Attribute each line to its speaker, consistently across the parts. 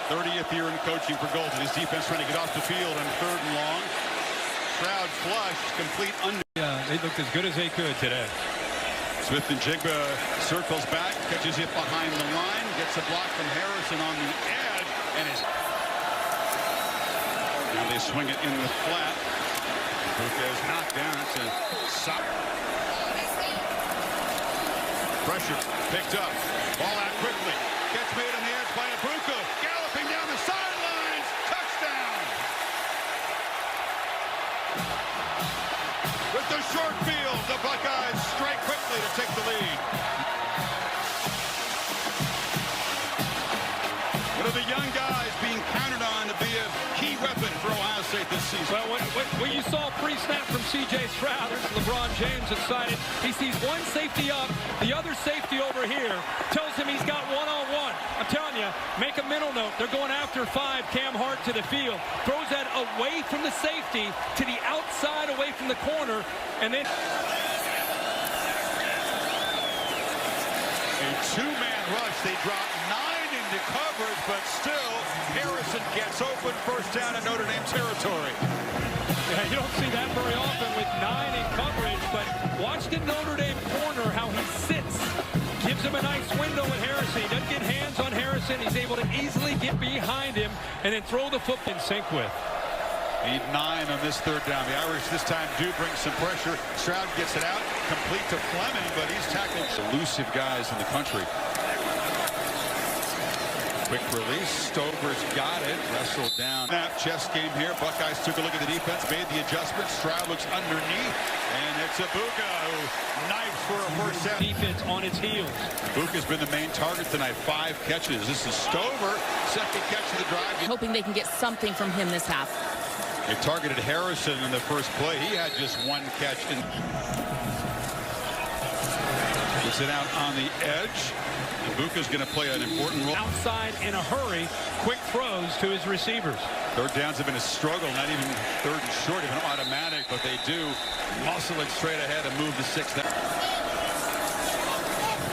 Speaker 1: 30th year in coaching for Golden. His defense trying to get off the field on 3rd and long. Stroud flush, complete under.
Speaker 2: Yeah, they looked as good as they could today.
Speaker 1: Smith and Jigba circles back, catches it behind the line, gets a block from Harrison on the edge, and is. Now they swing it in the flat. Buckeyes knocked down. It's a sock. Pressure picked up. Ball out quickly. Gets made on the edge by Ibuka. Galloping down the sidelines. Touchdown. With the short field, the Buckeyes strike quickly to take the lead. One of the young guys being counted on to be a key weapon for Ohio State this season.
Speaker 2: Well, when you saw pre-snap from C.J. Stroud, there's LeBron James inside it. He sees one safety up, the other safety over here. Tells him he's got one-on-one. I'm telling you, make a mental note. They're going after 5, Cam Hart to the field. Throws that away from the safety to the outside, away from the corner, and then
Speaker 1: a 2-man rush. They drop 9 into coverage, but still Harrison gets open. First down in Notre Dame territory.
Speaker 2: Yeah, you don't see that very often with 9 in coverage, but watch the Notre Dame corner, how he sits. Gives him a nice window with Harrison. He doesn't get hands on Harrison. He's able to easily get behind him and then throw the football in sync with.
Speaker 1: Need 9 on this 3rd down. The Irish this time do bring some pressure. Stroud gets it out, complete to Fleming, but he's tackled elusive guys in the country. Quick release. Stover's got it. Wrestled down. Chess game here. Buckeyes took a look at the defense, made the adjustment. Stroud looks underneath, and it's Ibuka who knifes for a first down.
Speaker 2: Defense on its heels.
Speaker 1: Ibuka's been the main target tonight. 5 catches. This is Stover. Second catch of the drive.
Speaker 3: Hoping they can get something from him this half.
Speaker 1: They targeted Harrison in the first play. He had just 1 catch. Gets it out on the edge. Ibuka's going to play an important role.
Speaker 2: Outside in a hurry, quick throws to his receivers.
Speaker 1: 3rd downs have been a struggle, not even 3rd and short, even automatic, but they do muscle it straight ahead and move to 6th down.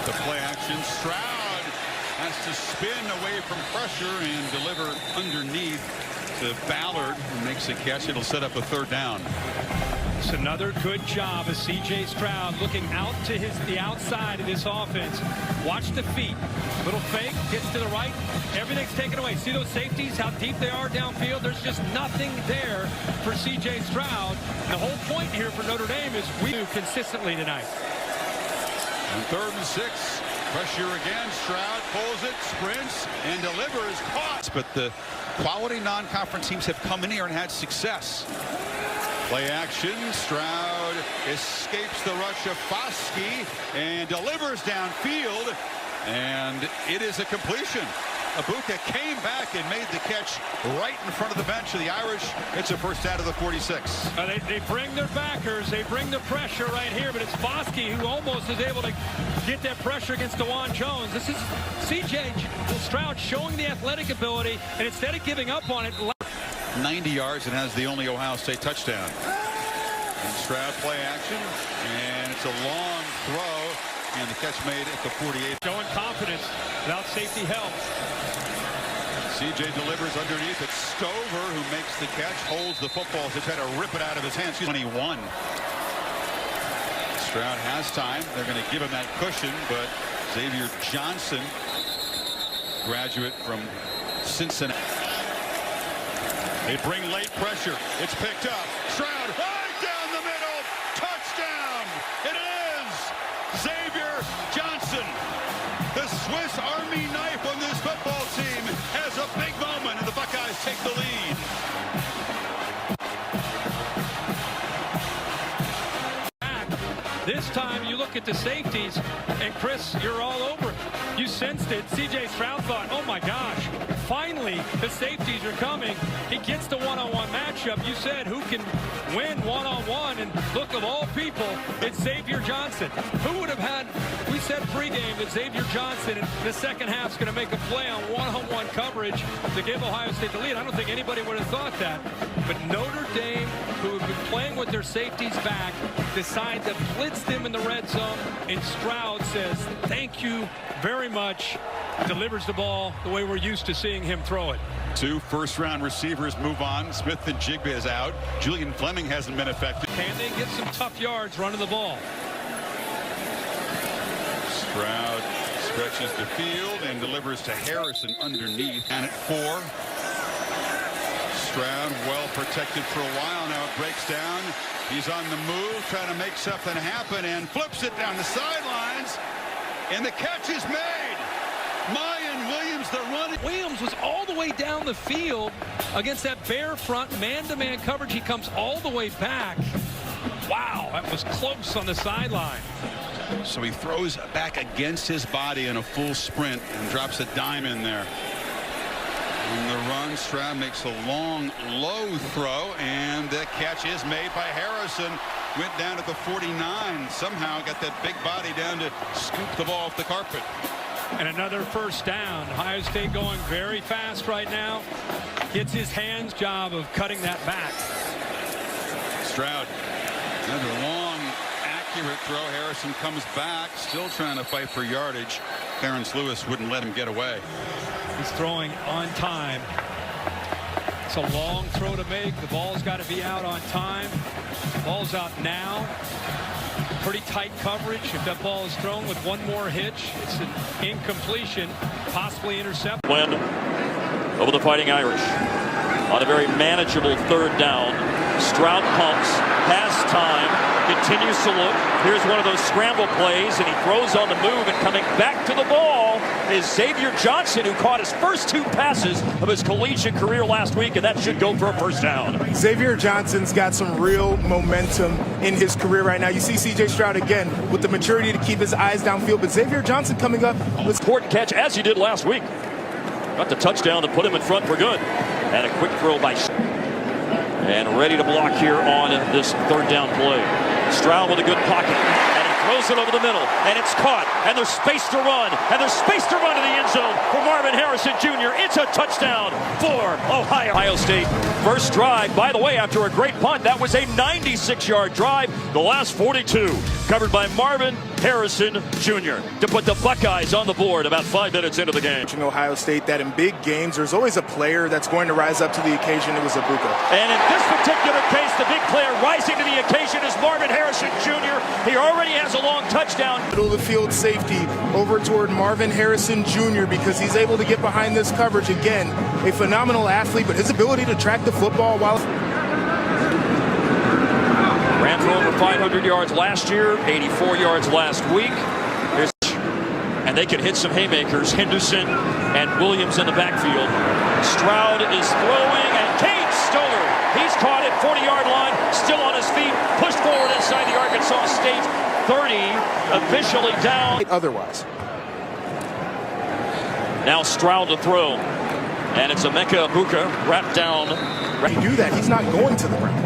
Speaker 1: The play action, Stroud has to spin away from pressure and deliver underneath to Ballard, who makes a catch. It'll set up a 3rd down.
Speaker 2: It's another good job of C.J. Stroud looking out to the outside of this offense. Watch the feet. Little fake, gets to the right. Everything's taken away. See those safeties, how deep they are downfield? There's just nothing there for C.J. Stroud. The whole point here for Notre Dame is we do consistently tonight.
Speaker 1: On 3rd and 6. Pressure again. Stroud pulls it, sprints, and delivers. Caught. But the quality non-conference teams have come in here and had success. Play action. Stroud escapes the rush of Foskey and delivers downfield. And it is a completion. Ibuka came back and made the catch right in front of the bench of the Irish. It's a first out of the 46.
Speaker 2: They bring their backers. They bring the pressure right here, but it's Foskey who almost is able to get that pressure against DeJuan Jones. This is C.J. Stroud showing the athletic ability, and instead of giving up on it,
Speaker 1: 90 yards and has the only Ohio State touchdown. And Stroud play action, and it's a long throw, and the catch made at the 48.
Speaker 2: Showing confidence without safety help.
Speaker 1: C.J. delivers underneath. It's Stover who makes the catch, holds the football to try to rip it out of his hands. 21. Stroud has time. They're going to give him that cushion, but Xavier Johnson, graduate from Cincinnati. They bring late pressure. It's picked up. Stroud right down the middle. Touchdown. It is Xavier Johnson. The Swiss Army knife on this football team has a big moment, and the Buckeyes take the lead.
Speaker 2: This time you look at the safeties, and Chris, you're all over it. You sensed it. C.J. Stroud thought, oh my gosh, finally the safeties are coming. He gets the one-on-one matchup. You said who can win one-on-one, and look, of all people, it's Xavier Johnson. Who would have had, we said pregame that Xavier Johnson in the second half is going to make a play on one-on-one coverage to give Ohio State the lead. I don't think anybody would have thought that. But Notre Dame, who have been playing with their safeties back, decide to blitz them in the red zone, and Stroud says, thank you very much. delivers the ball the way we're used to seeing him throw it.
Speaker 1: 2 first-round receivers move on. Smith and Jigba is out. Julian Fleming hasn't been effective.
Speaker 2: Can they get some tough yards running the ball?
Speaker 1: Stroud stretches the field and delivers to Harrison underneath. And at 4. Stroud well protected for a while. Now it breaks down. He's on the move, trying to make something happen, and flips it down the sidelines. And the catch is made. Mayan Williams, the run.
Speaker 2: Williams was all the way down the field against that bare front man-to-man coverage. He comes all the way back. Wow, that was close on the sideline.
Speaker 1: So he throws back against his body in a full sprint and drops a dime in there. On the run, Stroud makes a long, low throw, and the catch is made by Harrison. Went down to the 49. Somehow got that big body down to scoop the ball off the carpet.
Speaker 2: And another first down. Ohio State going very fast right now. Gets his hands job of cutting that back.
Speaker 1: Stroud, another long, accurate throw. Harrison comes back, still trying to fight for yardage. Clarence Lewis wouldn't let him get away.
Speaker 2: He's throwing on time. It's a long throw to make. The ball's got to be out on time. Ball's out now. Pretty tight coverage. If that ball is thrown with one more hitch, it's an incompletion, possibly intercept.
Speaker 4: Win over the Fighting Irish on a very manageable 3rd down. Stroud pumps, has time, continues to look. Here's one of those scramble plays, and he throws on the move, and coming back to the ball is Xavier Johnson, who caught his first 2 passes of his collegiate career last week, and that should go for a first down.
Speaker 5: Xavier Johnson's got some real momentum in his career right now. You see C.J. Stroud again with the maturity to keep his eyes downfield, but Xavier Johnson coming up.
Speaker 4: Important catch, as he did last week. Got the touchdown to put him in front for good. And a quick throw by and ready to block here on this 3rd down play. Stroud with a good pocket, and he throws it over the middle, and it's caught, and there's space to run, and there's space to run to the end zone for Marvin Harrison Jr. It's a touchdown for Ohio State. First drive, by the way, after a great punt, that was a 96-yard drive. The last 42 covered by Marvin Harrison Jr. to put the Buckeyes on the board about 5 minutes into the game.
Speaker 5: In Ohio State, that in big games, there's always a player that's going to rise up to the occasion. It was Ibuka.
Speaker 4: And in this particular case, the big player rising to the occasion is Marvin Harrison Jr. He already has a long touchdown.
Speaker 5: Middle of the field safety over toward Marvin Harrison Jr. because he's able to get behind this coverage. Again, a phenomenal athlete, but his ability to track the football while...
Speaker 4: Ran for over 500 yards last year, 84 yards last week. And they can hit some haymakers. Henderson and Williams in the backfield. Stroud is throwing, and Cade Stoller, he's caught at 40-yard line, still on his feet, pushed forward inside the Arkansas State 30, officially down.
Speaker 5: Otherwise.
Speaker 4: Now Stroud to throw, and it's Emeka Ibuka wrapped down.
Speaker 5: If you do that, he's not going to the ground.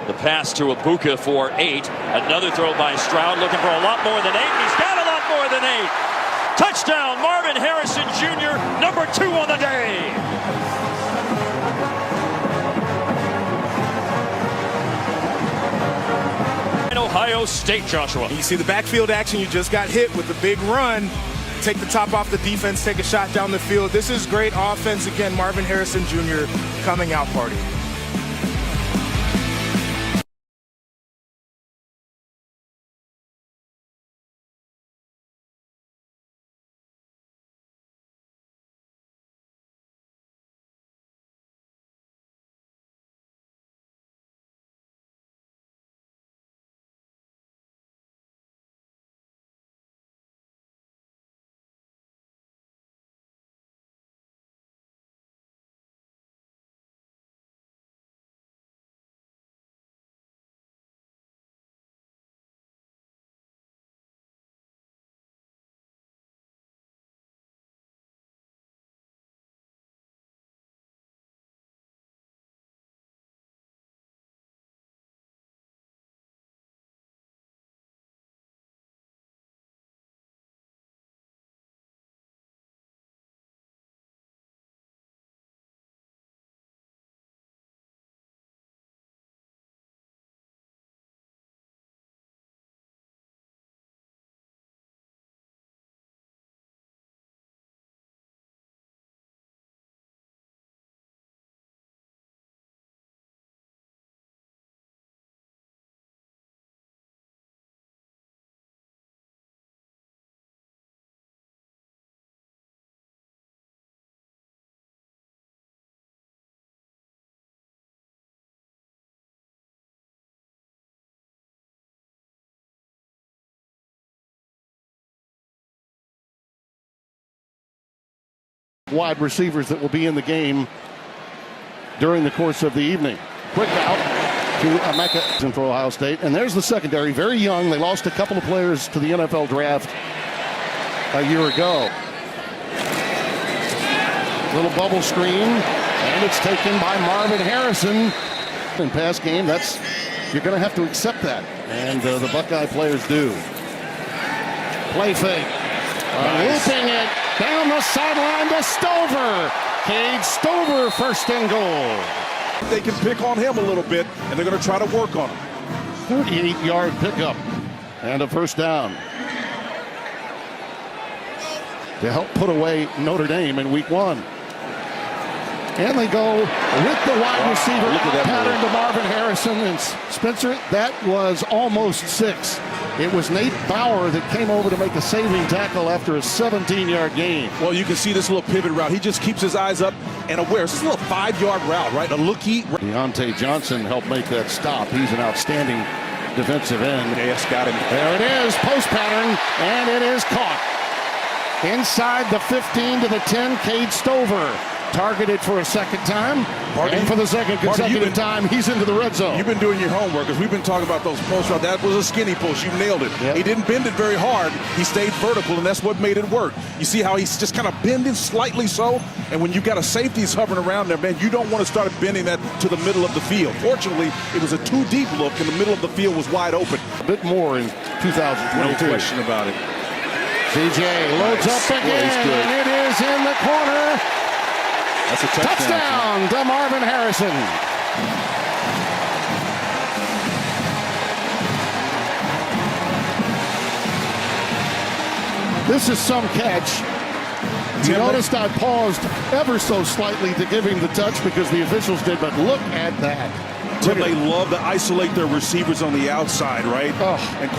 Speaker 4: The pass to Ibuka for 8. Another throw by Stroud, looking for a lot more than 8. He's got a lot more than 8. Touchdown, Marvin Harrison Jr., number 2 on the day. In Ohio State, Joshua.
Speaker 5: You see the backfield action. You just got hit with the big run. Take the top off the defense, take a shot down the field. This is great offense. Again, Marvin Harrison Jr. coming out party.
Speaker 6: wide receivers that will be in the game during the course of the evening. Quick out to Emeka for Ohio State. And there's the secondary, very young. They lost a couple of players to the NFL draft a year ago. Little bubble screen, and it's taken by Marvin Harrison. In pass game, you're going to have to accept that. And the Buckeye players do. Play fake.
Speaker 1: Nice.
Speaker 6: Looping it down the sideline to Stover. Cade Stover, first and goal.
Speaker 7: They can pick on him a little bit, and they're going to try to work on him.
Speaker 6: 38-yard pickup and a first down to help put away Notre Dame in week 1. And they go with the wide receiver pattern to Marvin Harrison. And Spencer, that was almost 6. It was Nate Bauer that came over to make a saving tackle after a 17-yard gain.
Speaker 7: Well, you can see this little pivot route. He just keeps his eyes up and aware. It's this little 5-yard route, right? A looky.
Speaker 6: Deontay Johnson helped make that stop. He's an outstanding defensive end.
Speaker 7: Yes, got him.
Speaker 6: There it is, post pattern, and it is caught. Inside the 15 to the 10, Cade Stover. Targeted for a second time, and for the second consecutive time, he's into the red zone.
Speaker 7: You've been doing your homework, because we've been talking about those post routes. That was a skinny post. You nailed it.
Speaker 6: Yep.
Speaker 7: He didn't bend it very hard. He stayed vertical, and that's what made it work. You see how he's just kind of bending slightly so, and when you got a safeties hovering around there, man, you don't want to start bending that to the middle of the field. Fortunately, it was a too deep look, and the middle of the field was wide open.
Speaker 6: A bit more in 2022.
Speaker 7: No question about it.
Speaker 6: CJ loads up again, and it is in the corner.
Speaker 7: That's a touchdown
Speaker 6: to Marvin Harrison. This is some catch. You noticed I paused ever so slightly to give him the touch because the officials did, but look at that.
Speaker 7: Tim, they love to isolate their receivers on the outside, right?
Speaker 6: Oh.
Speaker 7: And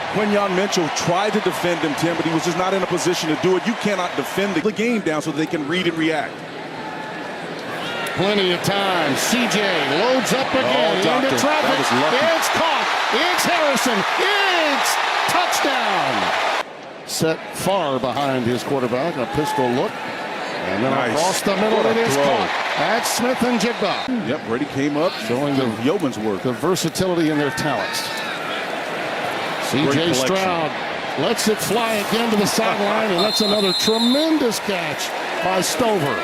Speaker 7: Quinyon Mitchell tried to defend him, Tim, but he was just not in a position to do it. You cannot defend the game down so they can read and react.
Speaker 6: Plenty of time. CJ loads up again into traffic. It's caught. It's Harrison. It's touchdown. Set far behind his quarterback. A pistol look. And then across the middle, it is caught. That's Smith and Jigba.
Speaker 7: Yep, Brady came up, showing the yeoman's work.
Speaker 6: The versatility in their talents. CJ Stroud lets it fly again to the sideline, and that's another tremendous catch by Stover.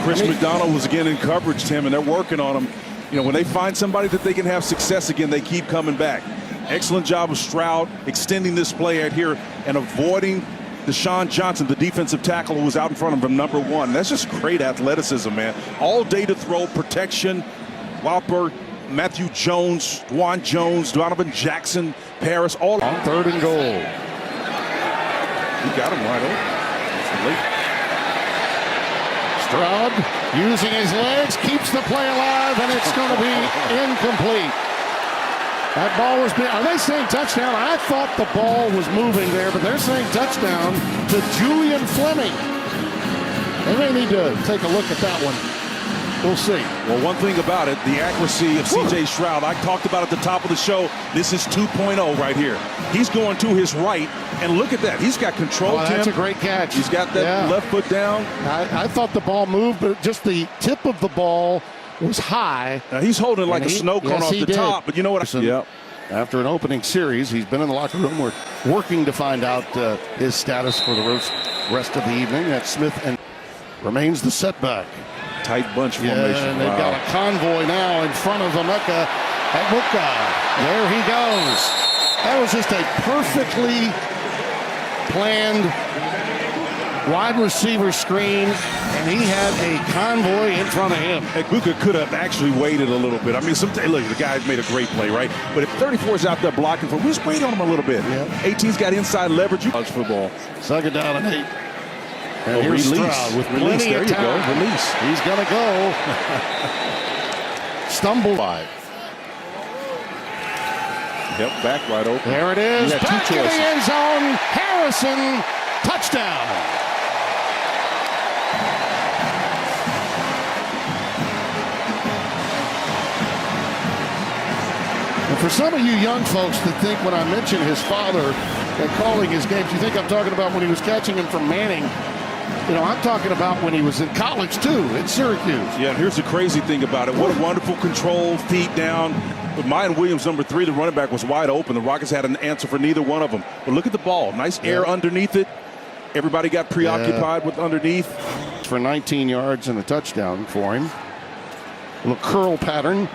Speaker 7: Chris McDonald was again in coverage, Tim, and they're working on him. You know, when they find somebody that they can have success again, they keep coming back. Excellent job of Stroud extending this play out here and avoiding Deshaun Johnson, the defensive tackle who was out in front of him, number 1. That's just great athleticism, man. All day to throw, protection, Whopper, Matthew Jones, Dwan Jones, Donovan Jackson, Paris, all
Speaker 6: on 3rd and goal.
Speaker 7: He got him right over.
Speaker 6: Stroud using his legs, keeps the play alive, and it's going to be incomplete. That ball was being, are they saying touchdown? I thought the ball was moving there, but they're saying touchdown to Julian Fleming. They may need to take a look at that one. We'll see.
Speaker 7: Well, one thing about it, the accuracy of CJ Stroud, I talked about at the top of the show, this is 2.0 right here. He's going to his right, and look at that. He's got control, Tim.
Speaker 6: That's a great catch.
Speaker 7: He's got that left foot down.
Speaker 6: I thought the ball moved, but just the tip of the ball was high.
Speaker 7: Now, he's holding like a snow cone off the top, but you know what?
Speaker 6: After an opening series, he's been in the locker room. We're working to find out his status for the rest of the evening. That's Smith and remains the setback.
Speaker 7: Tight bunch formation.
Speaker 6: And they've got a convoy now in front of Emeka. There he goes. That was just a perfectly planned wide receiver screen, and he had a convoy in front of him.
Speaker 7: Egbuka could have actually waited a little bit. I mean, look, the guy's made a great play, right? But if 34 is out there blocking for him, just wait on him a little bit. 18's got inside leverage. College football.
Speaker 6: 2nd down and 8. And here's Stroud with plenty of time.
Speaker 7: Release.
Speaker 6: He's going to go. Stumble by.
Speaker 7: Yep, back right open.
Speaker 6: There it is. Back in the end zone. Harrison, touchdown. And for some of you young folks that think when I mention his father and calling his games, you think I'm talking about when he was catching him from Manning You know, I'm talking about when he was in college, too, at Syracuse.
Speaker 7: Yeah, and here's the crazy thing about it. What a wonderful control, feet down. But Mayan Williams, number 3, the running back, was wide open. The Rockets had an answer for neither one of them. But look at the ball. Nice air underneath it. Everybody got preoccupied with underneath.
Speaker 6: For 19 yards and a touchdown for him. A little curl pattern.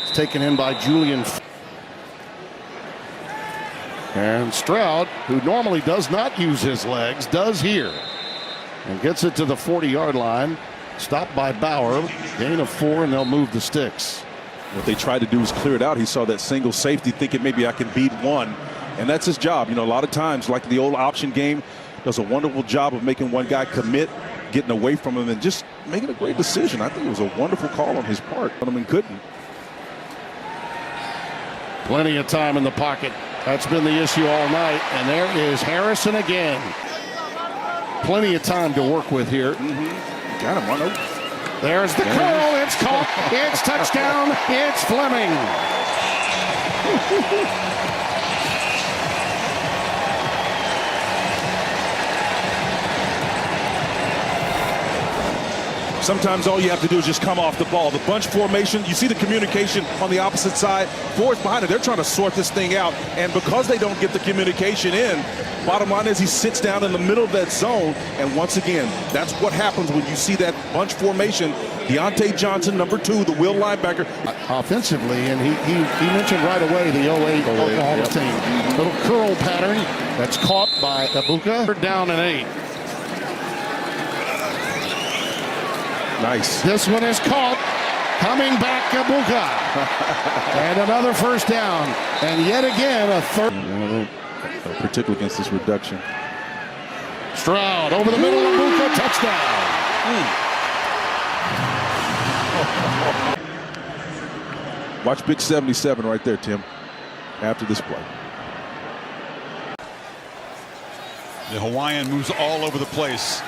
Speaker 6: It's taken in by Julian. And Stroud, who normally does not use his legs, does here. And gets it to the 40-yard line. Stopped by Bauer. Gain of 4, and they'll move the sticks.
Speaker 7: What they tried to do was clear it out. He saw that single safety, thinking maybe I can beat one. And that's his job. You know, a lot of times, like the old option game, does a wonderful job of making one guy commit, getting away from him, and just making a great decision. I think it was a wonderful call on his part. But I mean, couldn't.
Speaker 6: Plenty of time in the pocket. That's been the issue all night. And there is Harrison again. Plenty of time to work with here.
Speaker 7: Got him, Arnold.
Speaker 6: There's the curl. It's caught. It's touchdown. It's Fleming.
Speaker 7: Sometimes all you have to do is just come off the ball. The bunch formation, you see the communication on the opposite side. Forrest behind it, they're trying to sort this thing out. And because they don't get the communication in, bottom line is he sits down in the middle of that zone. And once again, that's what happens when you see that bunch formation. Deontay Johnson, number 2, the will linebacker.
Speaker 6: Offensively, and he mentioned right away the 08 Oklahoma team. Little curl pattern that's caught by Ibuka. Third down and 8.
Speaker 7: Nice.
Speaker 6: This one is caught. Coming back, Ibuka. And another first down. And yet again, a third.
Speaker 7: Particularly against this reduction.
Speaker 6: Stroud over the middle, Ibuka, touchdown.
Speaker 7: Watch Big 77 right there, Tim, after this play.
Speaker 1: The Hawaiian moves all over the place.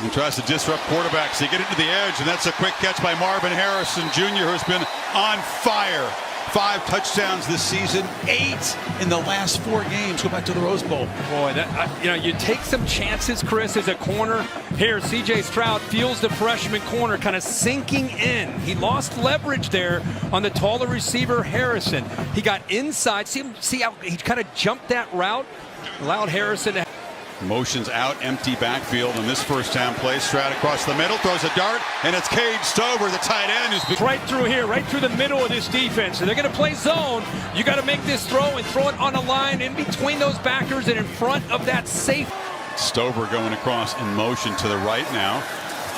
Speaker 1: He tries to disrupt quarterbacks. They get into the edge, and that's a quick catch by Marvin Harrison Jr., who's been on fire. 5 touchdowns this season, 8 in the last 4 games. Go back to the Rose Bowl.
Speaker 2: Boy, that you take some chances, Chris, as a corner. Here, C.J. Stroud feels the freshman corner kind of sinking in. He lost leverage there on the taller receiver, Harrison. He got inside. See how he kind of jumped that route? Allowed Harrison to...
Speaker 1: Motions out, empty backfield on this first down play. Stroud across the middle, throws a dart, and it's Cade Stover, the tight end, who's
Speaker 2: right through here, right through the middle of this defense. So they're going to play zone. You got to make this throw and throw it on a line in between those backers and in front of that safe.
Speaker 1: Stover going across in motion to the right now.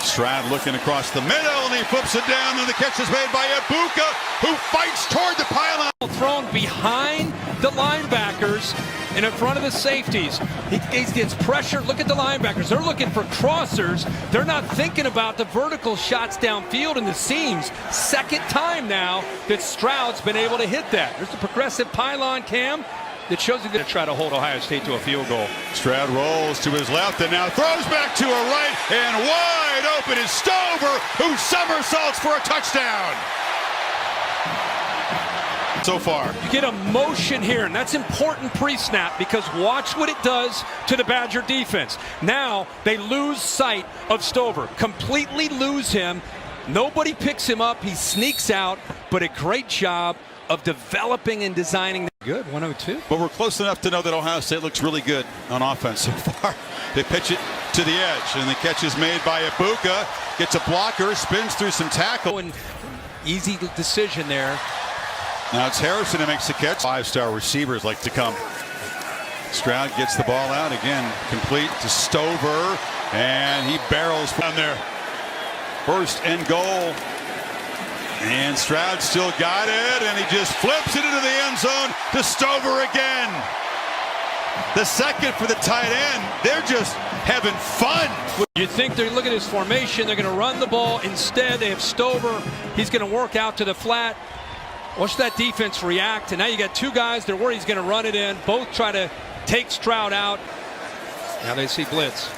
Speaker 1: Stroud looking across the middle, and he flips it down, and the catch is made by Ibuka, who fights toward the pylon.
Speaker 2: Thrown behind the linebackers and in front of the safeties. He gets pressure. Look at the linebackers. They're looking for crossers. They're not thinking about the vertical shots downfield in the seams. Second time now that Stroud's been able to hit that. There's the progressive pylon cam that shows he's going to try to hold Ohio State to a field goal.
Speaker 1: Stroud rolls to his left and now throws back to a right, and wide open is Stover, who somersaults for a touchdown. So far,
Speaker 2: you get a motion here, and that's important pre-snap, because watch what it does to the Badger defense. Now they lose sight of Stover, completely lose him. Nobody picks him up. He sneaks out, but a great job of developing and designing. Good, 102.
Speaker 1: But we're close enough to know that Ohio State looks really good on offense so far. They pitch it to the edge, and the catch is made by Ibuka. Gets a blocker, spins through some tackle.
Speaker 2: And easy decision there.
Speaker 1: Now it's Harrison who makes the catch. 5-star receivers like to come. Stroud gets the ball out again, complete to Stover, and he barrels down there. First and goal. And Stroud still got it, and he just flips it into the end zone to Stover again. The second for the tight end. They're just having fun.
Speaker 2: You think they're looking at his formation, they're going to run the ball. Instead, they have Stover. He's going to work out to the flat. Watch that defense react, and now you got 2 guys. They're worried he's going to run it in. Both try to take Stroud out. Now they see blitz.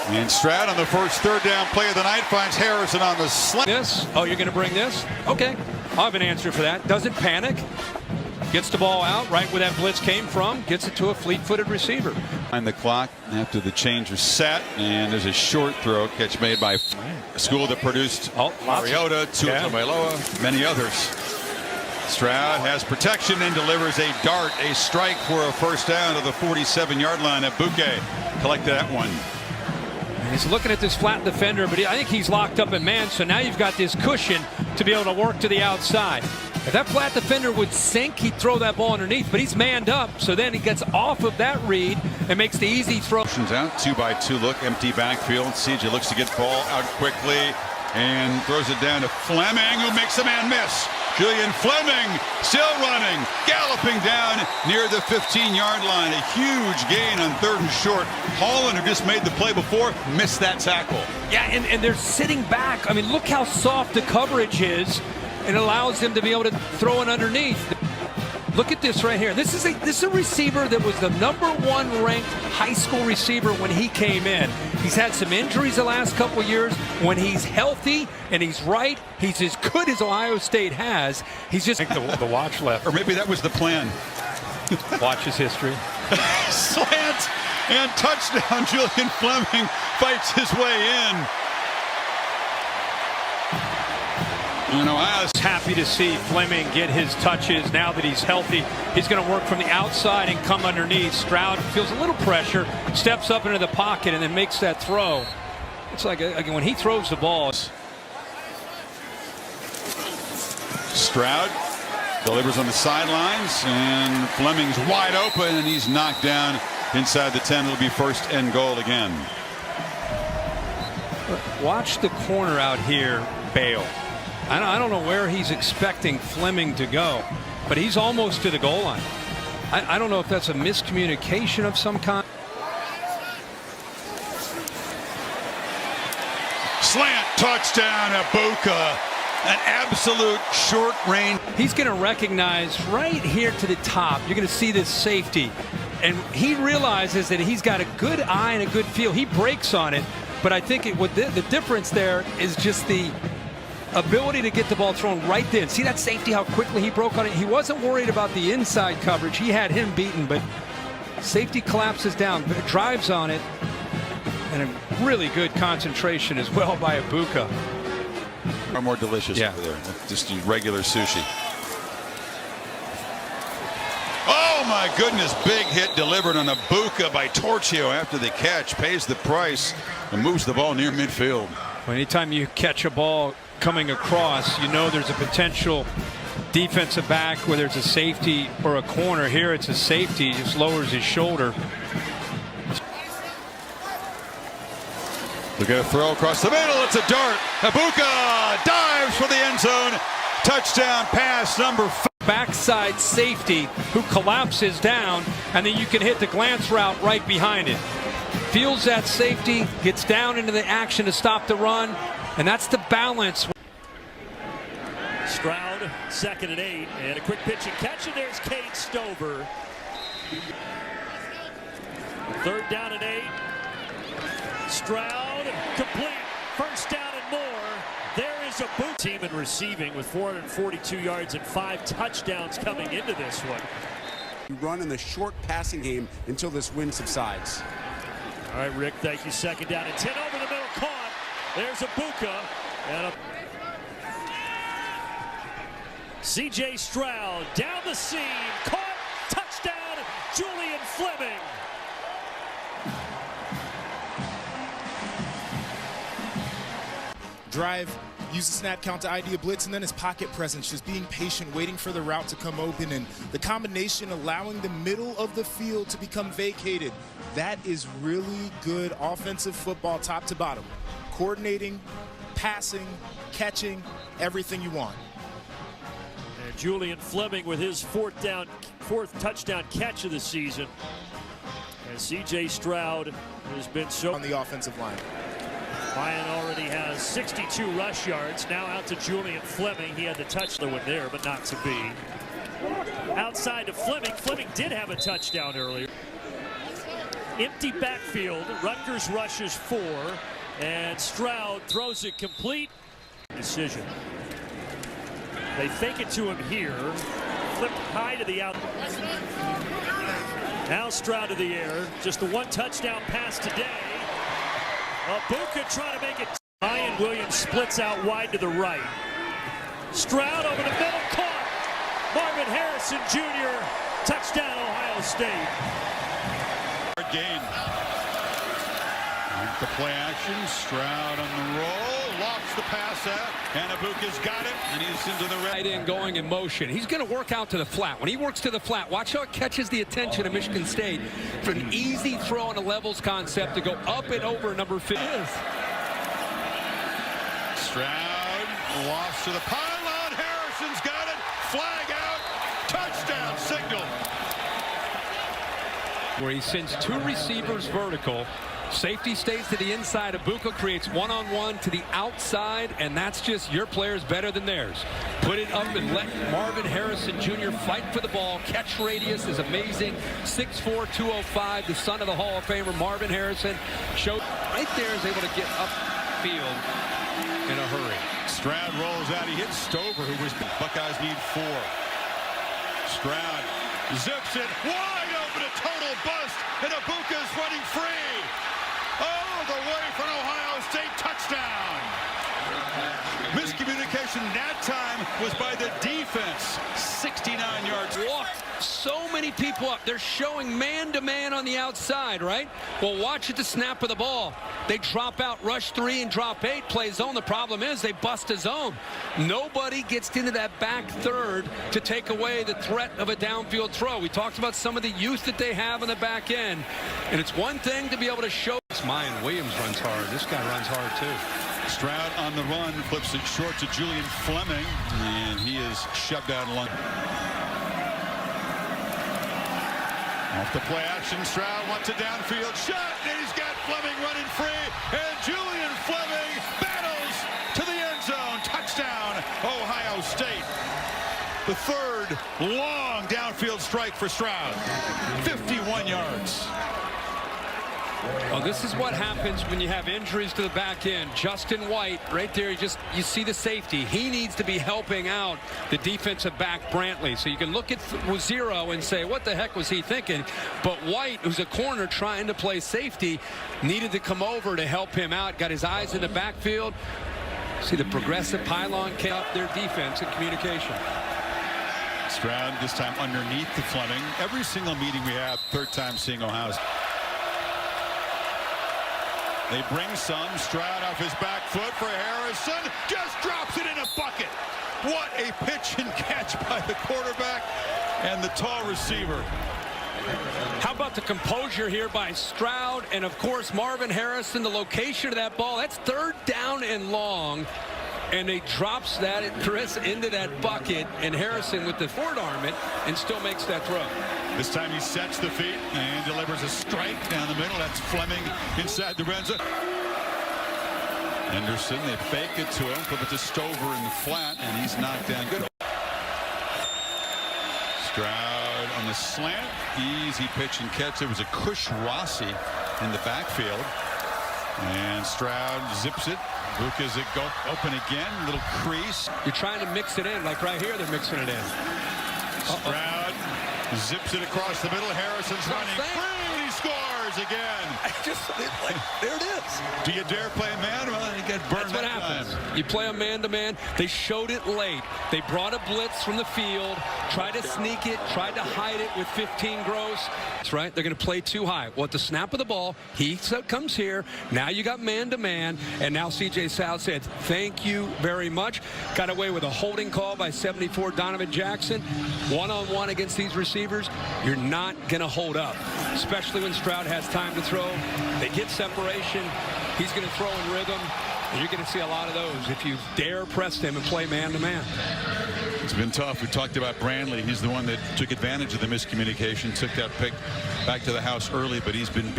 Speaker 1: And Stroud on the first third down play of the night finds Harrison on the slant.
Speaker 2: This? Oh, you're going to bring this? Okay. I'll have an answer for that. Doesn't panic. Gets the ball out right where that blitz came from. Gets it to a fleet-footed receiver.
Speaker 1: On the clock after the change was set, and there's a short throw catch made by a school that produced Mariota, Tuipuloa, many others. Stroud has protection and delivers a dart, a strike for a first down to the 47-yard line. Buckeyes collected that one.
Speaker 2: He's looking at this flat defender, but I think he's locked up in man, so now you've got this cushion to be able to work to the outside. If that flat defender would sink, he'd throw that ball underneath, but he's manned up, so then he gets off of that read and makes the easy throw.
Speaker 1: Out 2-by-2 look, empty backfield. CJ looks to get the ball out quickly and throws it down to Fleming, who makes a man miss. Julian Fleming still running, galloping down near the 15-yard line. A huge gain on 3rd and short. Holland, who just made the play before, missed that tackle.
Speaker 2: Yeah, and they're sitting back. I mean, look how soft the coverage is. It allows him to be able to throw it underneath. Look at this right here. This is a receiver that was the #1 ranked high school receiver when he came in. He's had some injuries the last couple of years. When he's healthy and he's right, he's as good as Ohio State has. He's just the watch left.
Speaker 1: Or maybe that was the plan.
Speaker 2: Watch his history.
Speaker 1: Slant and touchdown. Julian Fleming fights his way in.
Speaker 2: Happy to see Fleming get his touches now that he's healthy. He's going to work from the outside and come underneath. Stroud feels a little pressure, steps up into the pocket, and then makes that throw. It's like when he throws the ball.
Speaker 1: Stroud delivers on the sidelines, and Fleming's wide open, and he's knocked down inside the 10. It'll be 1st and goal again.
Speaker 2: Watch the corner out here bail. I don't know where he's expecting Fleming to go, but he's almost to the goal line. I don't know if that's a miscommunication of some kind.
Speaker 1: Slant, touchdown, Abuka. An absolute short range.
Speaker 2: He's going to recognize right here to the top. You're going to see this safety, and he realizes that he's got a good eye and a good feel. He breaks on it, but I think the difference there is just the ability to get the ball thrown right then. See that safety, how quickly he broke on it? He wasn't worried about the inside coverage. He had him beaten, but safety collapses down, drives on it, and a really good concentration as well by Abuka.
Speaker 1: Are more delicious over there. Just regular sushi. Oh my goodness, big hit delivered on Abuka by Torchio after the catch. Pays the price and moves the ball near midfield.
Speaker 2: Well, anytime you catch a ball coming across, you know there's a potential defensive back, whether it's a safety or a corner. Here it's a safety, just lowers his shoulder.
Speaker 1: Look at a throw across the middle. It's a dart. Abuka dives for the end zone. Touchdown pass number 5.
Speaker 2: Backside safety who collapses down, and then you can hit the glance route right behind it. Feels that safety, gets down into the action to stop the run, and that's the balance.
Speaker 8: Stroud, 2nd and 8, and a quick pitch and catch, and there's Cade Stover. 3rd down and 8. Stroud, complete, 1st down and more. There is a boot. Team in receiving with 442 yards and 5 touchdowns coming into this one.
Speaker 9: Run in the short passing game until this wind subsides.
Speaker 8: All right, Rick, thank you. 2nd down and 10 over the middle, caught. There's Abuka and C.J. Stroud down the seam, caught, touchdown, Julian Fleming.
Speaker 5: Drive, use the snap count to ID a blitz, and then his pocket presence, just being patient, waiting for the route to come open, and the combination allowing the middle of the field to become vacated. That is really good offensive football top to bottom. Coordinating, passing, catching, everything you want.
Speaker 8: And Julian Fleming with his 4th touchdown catch of the season. And C.J. Stroud has been so
Speaker 5: on the offensive line.
Speaker 8: Ryan already has 62 rush yards. Now out to Julian Fleming. He had to touch the one there, but not to be. Outside to Fleming. Fleming did have a touchdown earlier. Empty backfield. Rutgers rushes 4, and Stroud throws it complete. Decision. They fake it to him here. clipped high to the out. Now Stroud to the air. Just the one touchdown pass today. Ibuka trying to make it. Ryan Williams splits out wide to the right. Stroud over the middle, caught. Marvin Harrison Jr. Touchdown, Ohio State.
Speaker 1: Gain. The play action. Stroud on the roll. Lofts the pass out. And Ibuka's got it. And he's into the
Speaker 2: Right in, going in motion. He's going to work out to the flat. When he works to the flat, watch how it catches the attention of Michigan State for an easy throw on a levels concept to go up and over number 50.
Speaker 1: Stroud lost to the pylon. Harrison's got it. Flag out. Touchdown signal.
Speaker 2: Where he sends two receivers vertical. Safety stays to the inside. Ibuka creates one-on-one to the outside, and that's just your players better than theirs. Put it up and let Marvin Harrison Jr. fight for the ball. Catch radius is amazing. 6'4", 205, the son of the Hall of Famer Marvin Harrison. Showed right there is able to get upfield in a hurry.
Speaker 1: Stroud rolls out. He hits Stover, who was Buckeyes need 4. Stroud zips it wide open, a total bust, and Ibuka's running free. All the way for an Ohio State touchdown. Miscommunication that time was by the defense. 69 yards.
Speaker 2: Walked so many people up. They're showing man-to-man on the outside, right? Well, watch at the snap of the ball. They drop out, rush 3 and drop 8, play zone. The problem is they bust a zone. Nobody gets into that back third to take away the threat of a downfield throw. We talked about some of the youth that they have on the back end, and it's one thing to be able to show. Mayan Williams runs hard. This guy runs hard too.
Speaker 1: Stroud on the run, flips it short to Julian Fleming, and he is shoved out along. Off the play action, Stroud wants a downfield shot, and he's got Fleming running free, and Julian Fleming battles to the end zone. Touchdown, Ohio State. The third long downfield strike for Stroud. 51 yards.
Speaker 2: Well, this is what happens when you have injuries to the back end. Justin White, right there, you see the safety. He needs to be helping out the defensive back, Brantley. So you can look at 0 and say, what the heck was he thinking? But White, who's a corner trying to play safety, needed to come over to help him out. Got his eyes in the backfield. See the progressive pylon came up their defense and communication.
Speaker 1: Stroud this time underneath the Fleming. Every single meeting we have, third time seeing Ohio State. They bring some. Stroud off his back foot for Harrison. Just drops it in a bucket. What a pitch and catch by the quarterback and the tall receiver.
Speaker 2: How about the composure here by Stroud and, of course, Marvin Harrison, the location of that ball. That's third down and long. And he drops that, Chris, into that bucket. And Harrison with the forward arm it and still makes that throw.
Speaker 1: This time he sets the feet and delivers a strike down the middle. That's Fleming inside the red zone. Henderson, they fake it to him, flip it to Stover in the flat, and he's knocked down. Good. Stroud on the slant. Easy pitch and catch. There was a Kush Rossi in the backfield. And Stroud zips it. Buka's it go open again. Little crease.
Speaker 2: You're trying to mix it in. Like right here, they're mixing it in.
Speaker 1: Stroud zips it across the middle. Harrison's running free. He scores again.
Speaker 2: There it is.
Speaker 1: Do you dare play a man? Well, he got burned.
Speaker 2: That's what happens. You play a man-to-man. They showed it late. They brought a blitz from the field, tried to sneak it, tried to hide it with 15 gross. That's right. They're going to play too high. Well, at the snap of the ball, he comes here. Now you got man-to-man, and now C.J. Stroud said, thank you very much. Got away with a holding call by 74 Donovan Jackson. One-on-one against these receivers, you're not going to hold up, especially when Stroud has time to throw. They get separation. He's going to throw in rhythm. And you're going to see a lot of those if you dare press him and play man-to-man.
Speaker 1: It's been tough. We talked about Brantley. He's the one that took advantage of the miscommunication, took that pick back to the house early, but he's been.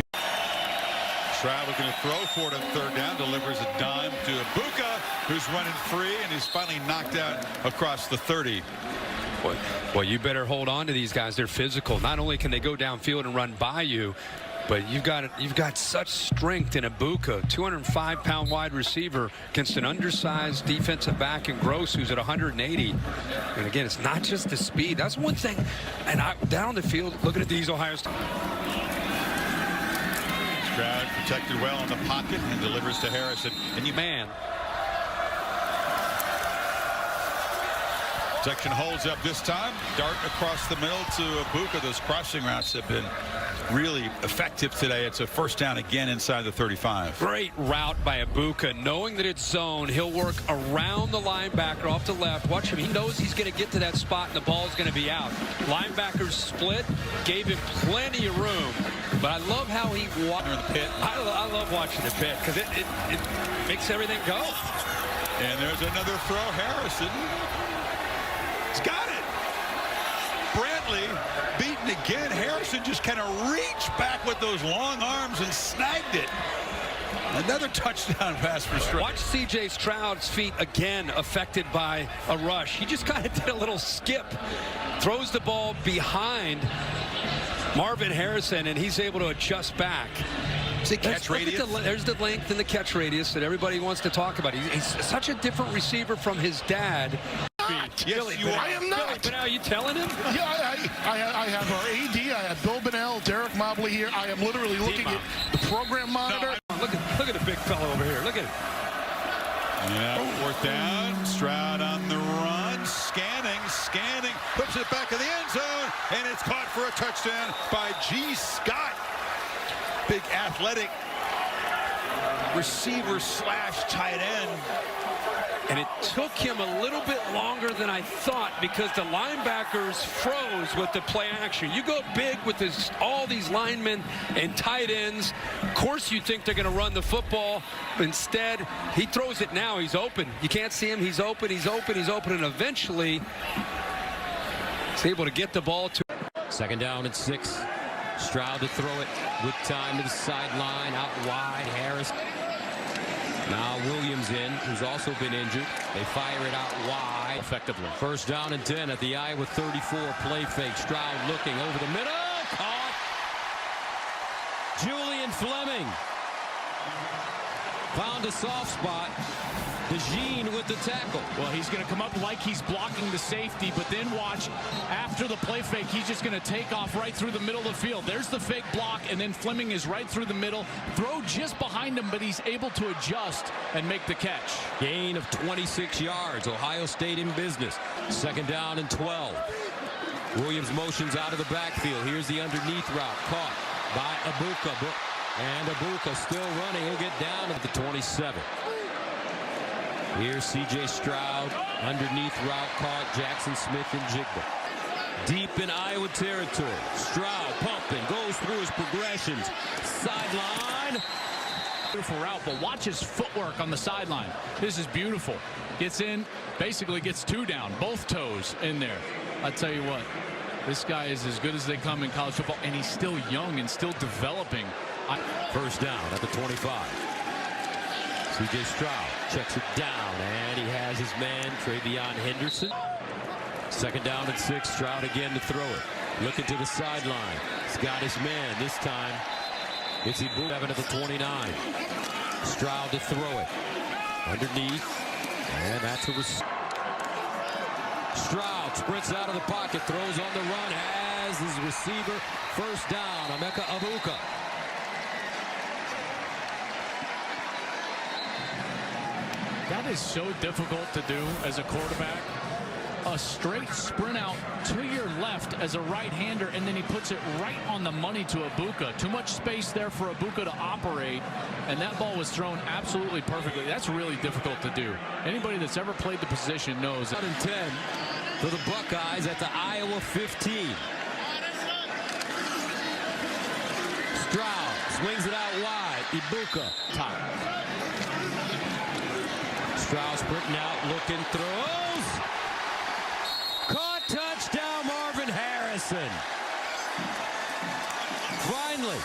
Speaker 1: Stroud looking to throw for it on third down, delivers a dime to Ibuka, who's running free, and he's finally knocked out across the 30.
Speaker 2: Well, you better hold on to these guys. They're physical. Not only can they go downfield and run by you, But you've got such strength in Ibuka, 205-pound wide receiver against an undersized defensive back in Gross, who's at 180. And again, it's not just the speed. That's one thing. And down the field, looking at these Ohio State.
Speaker 1: Stroud protected well in the pocket and delivers to Harrison. And
Speaker 2: Man.
Speaker 1: Section holds up this time. Dart across the middle to Ibuka. Those crossing routes have been really effective today. It's a first down again inside the 35.
Speaker 2: Great route by Ibuka. Knowing that it's zone, he'll work around the linebacker off the left. Watch him. He knows he's going to get to that spot and the ball's going to be out. Linebackers split, gave him plenty of room. But I love how he walked in the pit. I love watching the pit because it makes everything go.
Speaker 1: And there's another throw. Harrison. He's got it. Brantley beaten again. Harrison just kind of reached back with those long arms and snagged it. Another touchdown pass for Stroud.
Speaker 2: Watch C.J. Stroud's feet again affected by a rush. He just kind of did a little skip. Throws the ball behind Marvin Harrison, and he's able to adjust back.
Speaker 1: See catch radius?
Speaker 2: There's the length and the catch radius that everybody wants to talk about. He's such a different receiver from his dad.
Speaker 1: Yes,
Speaker 2: Billy,
Speaker 1: you are.
Speaker 6: I am not.
Speaker 2: But now are you telling him?
Speaker 6: Yeah, I have our AD, I have Bill Bonnell, Derek Mobley here. I am literally looking at the program monitor.
Speaker 2: No, look at the big fellow over here. Look at him.
Speaker 1: Yeah, fourth down. Stroud on the run. Scanning. Puts it back in the end zone. And it's caught for a touchdown by G. Scott. Big athletic receiver / tight end.
Speaker 2: And it took him a little bit longer than I thought because the linebackers froze with the play action. You go big with all these linemen and tight ends. Of course you think they're going to run the football. Instead, he throws it now. He's open. You can't see him. He's open. And eventually, he's able to get the ball to.
Speaker 10: Second down and 6. Stroud to throw it with time to the sideline. Out wide. Harris. Now Williams in, who's also been injured. They fire it out wide effectively. First down and 10 at the Iowa 34. Play fake. Stroud looking over the middle. Caught. Julian Fleming found a soft spot. DeJean with the tackle.
Speaker 11: Well, he's going to come up like he's blocking the safety, but then watch, after the play fake, he's just going to take off right through the middle of the field. There's the fake block, and then Fleming is right through the middle. Throw just behind him, but he's able to adjust and make the catch.
Speaker 10: Gain of 26 yards. Ohio State in business. Second down and 12. Williams motions out of the backfield. Here's the underneath route. Caught by Ibuka. And Ibuka still running. He'll get down at the 27. Here's C.J. Stroud, underneath route caught. Jackson Smith and Jigba. Deep in Iowa territory. Stroud pumping, goes through his progressions. Sideline.
Speaker 11: Beautiful route, but watch his footwork on the sideline. This is beautiful. Gets in, basically gets 2 down, both toes in there. I tell you what, this guy is as good as they come in college football, and he's still young and still developing.
Speaker 10: First down at the 25. C.J. Stroud checks it down, and he has his man, Travion Henderson. Second down and 6. Stroud again to throw it. Looking to the sideline. He's got his man. This time, it's Ibuka at the 29. Stroud to throw it. Underneath, and that's a Stroud sprints out of the pocket, throws on the run, has his receiver. First down, Emeka Ibuka.
Speaker 11: That is so difficult to do as a quarterback. A straight sprint out to your left as a right-hander, and then he puts it right on the money to Ibuka. Too much space there for Ibuka to operate, and that ball was thrown absolutely perfectly. That's really difficult to do. Anybody that's ever played the position knows that.
Speaker 10: 10 for the Buckeyes at the Iowa 15. Stroud swings it out wide. Ibuka.
Speaker 11: Top.
Speaker 10: Stroud sprinting out, looking, throws. Caught, touchdown, Marvin Harrison. Finally.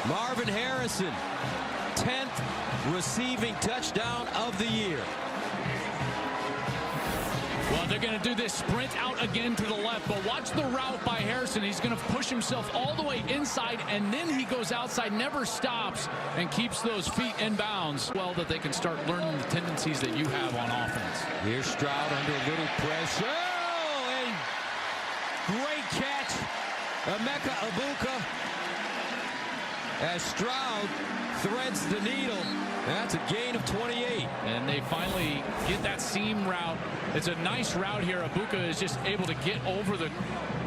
Speaker 10: Marvin Harrison, 10th receiving touchdown of the year.
Speaker 11: Well, they're going to do this sprint out again to the left, but watch the route by Harrison. He's going to push himself all the way inside, and then he goes outside, never stops, and keeps those feet in bounds. Well, that they can start learning the tendencies that you have on offense.
Speaker 10: Here's Stroud under a little pressure. Oh, and great catch. Emeka Egbuka as Stroud threads the needle. That's a gain of 28.
Speaker 11: And they finally get that seam route. It's a nice route here. Egbuka is just able to get over the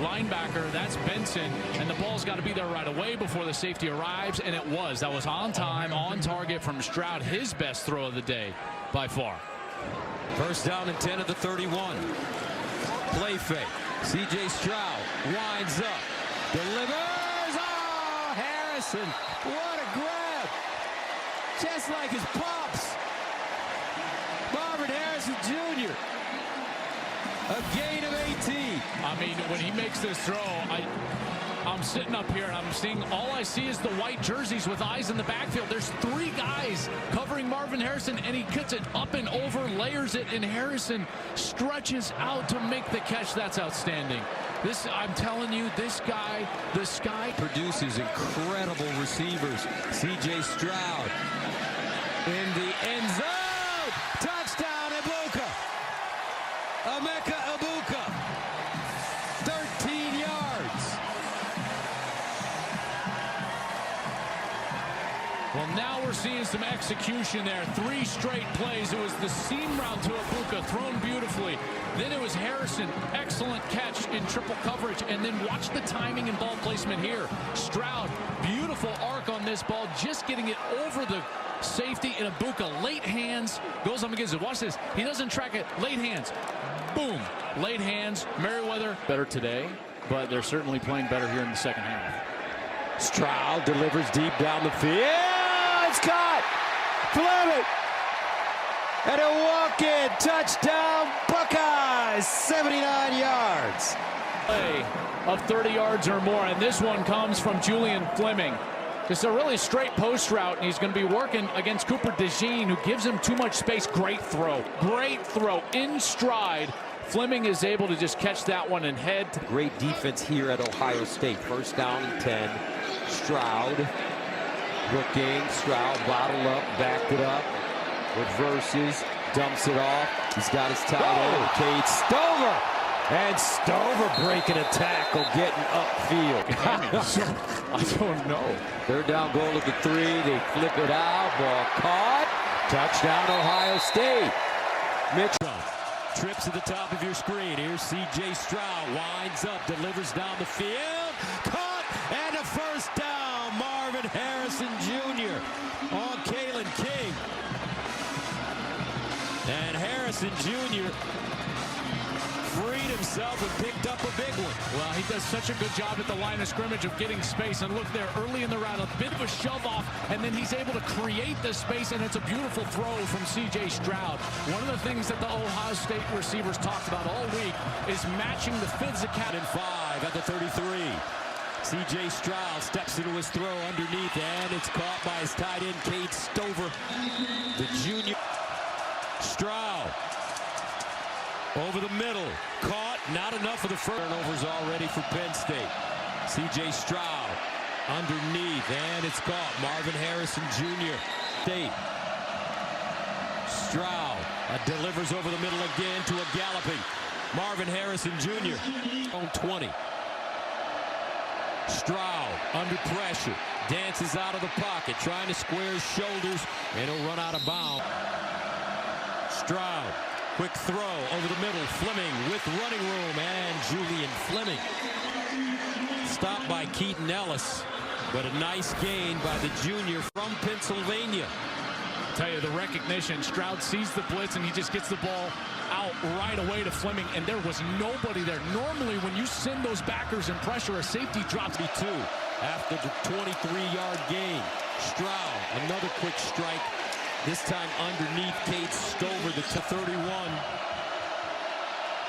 Speaker 11: linebacker. That's Benson. And the ball's got to be there right away before the safety arrives. And it was. That was on time, on target from Stroud. His best throw of the day by far.
Speaker 10: First down and 10 at the 31. Play fake. C.J. Stroud winds up. Delivers. Oh, Harrison. What a grab. Just like his pops. Marvin Harrison Jr. A gain of 18.
Speaker 11: I mean, when he makes this throw, I'm sitting up here and I'm seeing, all I see is the white jerseys with eyes in the backfield. There's three guys covering Marvin Harrison, and he gets it up and over, layers it, and Harrison stretches out to make the catch. That's outstanding. This, I'm telling you, this guy, the sky
Speaker 10: produces incredible receivers. C.J. Stroud in the end zone. Touchdown, Egbuka. Emeka Egbuka. 13 yards.
Speaker 11: Well, now we're seeing some execution there. 3 straight plays. It was the seam route to Egbuka, thrown beautifully. Then it was Harrison, excellent catch in triple coverage. And then watch the timing and ball placement here. Stroud, beautiful arc on this ball, just getting it over the safety. And Egbuka, late hands, goes up against it. Watch this. He doesn't track it. Late hands. Boom. Late hands. Merriweather better today, but they're certainly playing better here in the second half.
Speaker 10: Stroud delivers deep down the field. It's caught. Fleming. And a walk-in touchdown, Buckeyes, 79 yards.
Speaker 11: Play of 30 yards or more, and this one comes from Julian Fleming. It's a really straight post route, and he's going to be working against Cooper DeJean, who gives him too much space. Great throw in stride. Fleming is able to just catch that one and head.
Speaker 10: Great defense here at Ohio State. First down and 10. Stroud looking. Stroud bottled up, backed it up, reverses, dumps it off. He's got his tight end, Cade Stover. And Stover breaking a tackle, getting upfield.
Speaker 11: I don't know.
Speaker 10: Third down goal at the 3. They flip it out. Ball caught. Touchdown, Ohio State. Mitchell trips to the top of your screen. Here's C.J. Stroud. Winds up, delivers down the field. Caught, and a first down. Marvin Harrison Jr. on Kalen King. And Harrison Jr. freed himself and picked up a big one.
Speaker 11: Well, he does such a good job at the line of scrimmage of getting space. And look there, early in the route, a bit of a shove off, and then he's able to create the space, and it's a beautiful throw from C.J. Stroud. One of the things that the Ohio State receivers talked about all week is matching the physicality.
Speaker 10: 5 at the 33. C.J. Stroud steps into his throw underneath, and it's caught by his tight end, Cade Stover, the junior. Stroud over the middle, caught, not enough for the first. Turnovers already for Penn State. C.J. Stroud underneath, and it's caught. Marvin Harrison Jr. State. Stroud delivers over the middle again to a galloping Marvin Harrison Jr. on 20. Stroud under pressure, dances out of the pocket, trying to square his shoulders, and he'll run out of bounds. Stroud, quick throw over the middle. Fleming with running room, and Julian Fleming stopped by Keaton Ellis, but a nice gain by the junior from Pennsylvania.
Speaker 11: I'll tell you, the recognition, Stroud sees the blitz and he just gets the ball out right away to Fleming, and there was nobody there. Normally when you send those backers in pressure, a safety drops.
Speaker 10: 2 after the 23-yard gain. Stroud, another quick strike. This time underneath Cade Stover, the 31.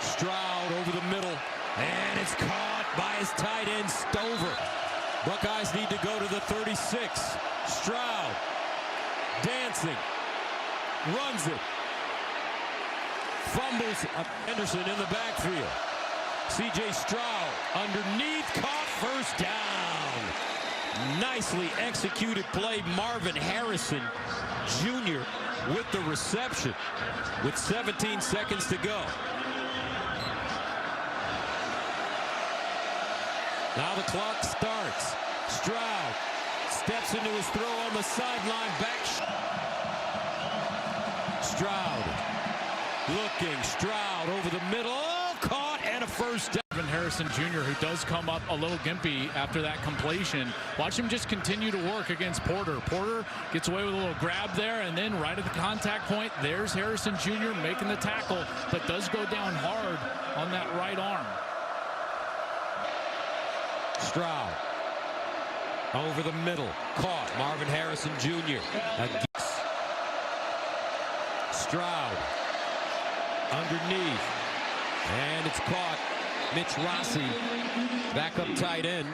Speaker 10: Stroud over the middle, and it's caught by his tight end, Stover. Buckeyes need to go to the 36. Stroud, dancing, runs it. Fumbles. Henderson in the backfield. C.J. Stroud underneath, caught, first down. Nicely executed play. Marvin Harrison Jr. with the reception with 17 seconds to go. Now the clock starts. Stroud steps into his throw on the sideline. Back. Stroud looking. Stroud over the middle. Oh, caught and a first down.
Speaker 11: Marvin Harrison Jr., who does come up a little gimpy after that completion. Watch him just continue to work against Porter. Porter gets away with a little grab there, and then right at the contact point, there's Harrison Jr. making the tackle, but does go down hard on that right arm.
Speaker 10: Stroud over the middle, caught. Marvin Harrison Jr. Stroud underneath, and it's caught. Mitch Rossi back up tight end,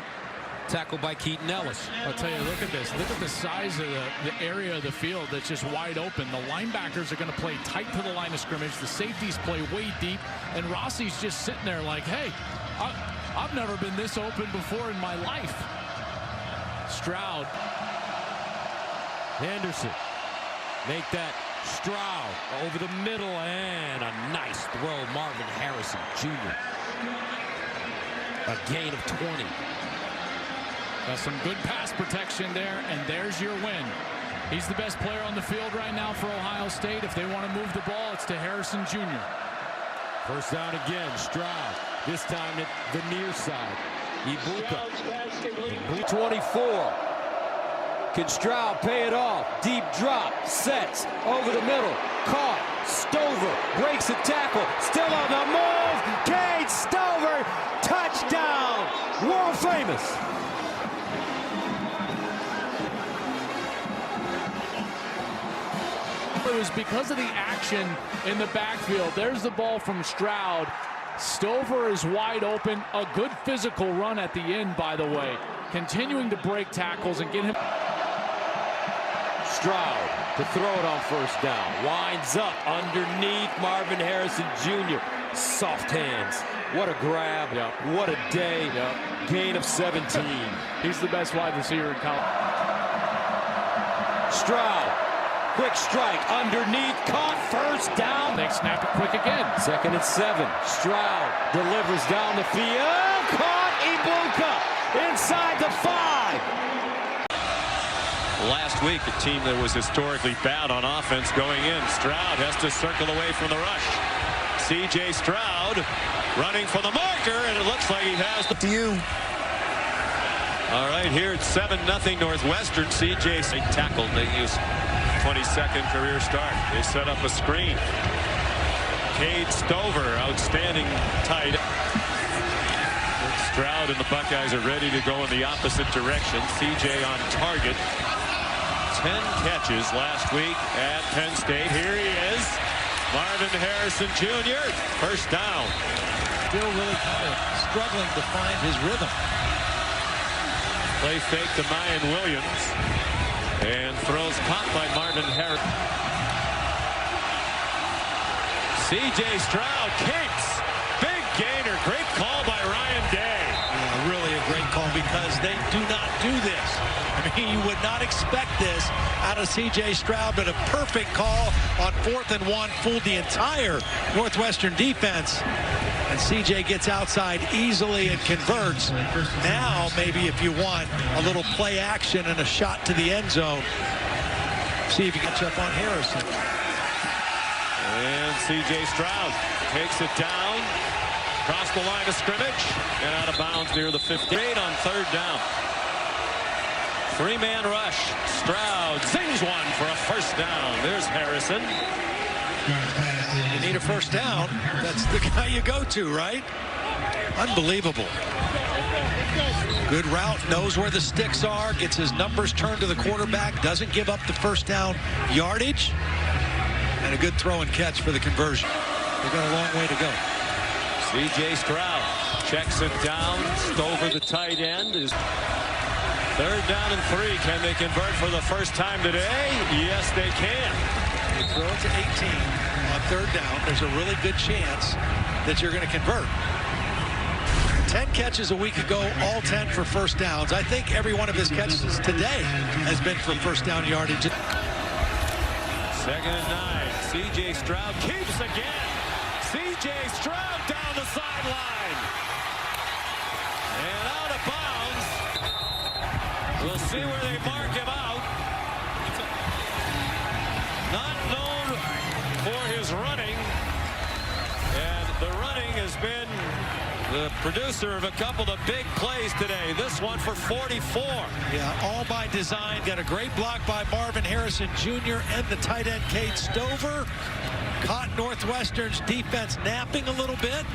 Speaker 10: tackled by Keaton Ellis.
Speaker 11: I'll tell you, look at this. Look at the size of the area of the field that's just wide open. The linebackers are going to play tight to the line of scrimmage. The safeties play way deep, and Rossi's just sitting there like, hey, I've never been this open before in my life. Stroud.
Speaker 10: Henderson. Make that Stroud over the middle, and a nice throw. Marvin Harrison Jr. A gain of 20.
Speaker 11: Some good pass protection there, and there's your win. He's the best player on the field right now for Ohio State. If they want to move the ball, it's to Harrison Jr.
Speaker 10: First down again. Stroud. This time at the near side. Ibuka. 24. Can Stroud pay it off? Deep drop. Sets. Over the middle. Caught. Stover breaks a tackle. Still on the move. Cade Stover. Touchdown. World famous.
Speaker 11: It was because of the action in the backfield. There's the ball from Stroud. Stover is wide open. A good physical run at the end, by the way. Continuing to break tackles and get him.
Speaker 10: Stroud to throw it on first down. Winds up underneath Marvin Harrison Jr. Soft hands. What a grab.
Speaker 11: Yep.
Speaker 10: What a day. Yep. Gain of 17.
Speaker 11: He's the best wide receiver in college.
Speaker 10: Stroud. Quick strike underneath. Caught. First down.
Speaker 11: They snap it quick again.
Speaker 10: 2nd and 7. Stroud delivers down the field. Caught. Ibuka inside the 5.
Speaker 12: Last week, a team that was historically bad on offense going in. Stroud has to circle away from the rush. C.J. Stroud running for the marker, and it looks like he has to you. All right, here it's 7-0 Northwestern. C.J. tackled. They used 22nd career start. They set up a screen. Cade Stover, outstanding tight. Stroud and the Buckeyes are ready to go in the opposite direction. C.J. on target. 10 catches last week at Penn State. Here he is. Marvin Harrison Jr. First down.
Speaker 13: Still really kind of struggling to find his rhythm.
Speaker 12: Play fake to Mayan Williams. And throws caught by Marvin Harrison. C.J. Stroud kicks. Big gainer. Great call by Ryan Day.
Speaker 13: Yeah, really a great call because they do not do this. I mean, you would not expect this out of C.J. Stroud, but a perfect call on 4th and 1, fooled the entire Northwestern defense. And C.J. gets outside easily and converts. Now, maybe if you want a little play action and a shot to the end zone, see if you catch up on Harrison.
Speaker 12: And C.J. Stroud takes it down, across the line of scrimmage, and out of bounds near the 15 on 3rd down. 3-man rush. Stroud zings one for a first down. There's Harrison.
Speaker 13: You need a first down. That's the guy you go to, right? Unbelievable. Good route, knows where the sticks are, gets his numbers turned to the quarterback, doesn't give up the first down yardage, and a good throw and catch for the conversion. They've got a long way to go.
Speaker 12: C.J. Stroud checks it down. Stover, the tight end, is 3rd down and 3. Can they convert for the first time today? Yes, they can.
Speaker 13: You throw it to 18 on third down, there's a really good chance that you're going to convert. 10 catches a week ago, all 10 for first downs. I think every one of his catches today has been for first down yardage.
Speaker 12: 2nd and 9. C.J. Stroud keeps again. C.J. Stroud down the sideline. And out of bounds. We'll see where they mark him out. Not known for his running. And the running has been the producer of a couple of big plays today. This one for 44.
Speaker 13: Yeah, all by design. Got a great block by Marvin Harrison Jr. and the tight end Cade Stover. Caught Northwestern's defense napping a little bit.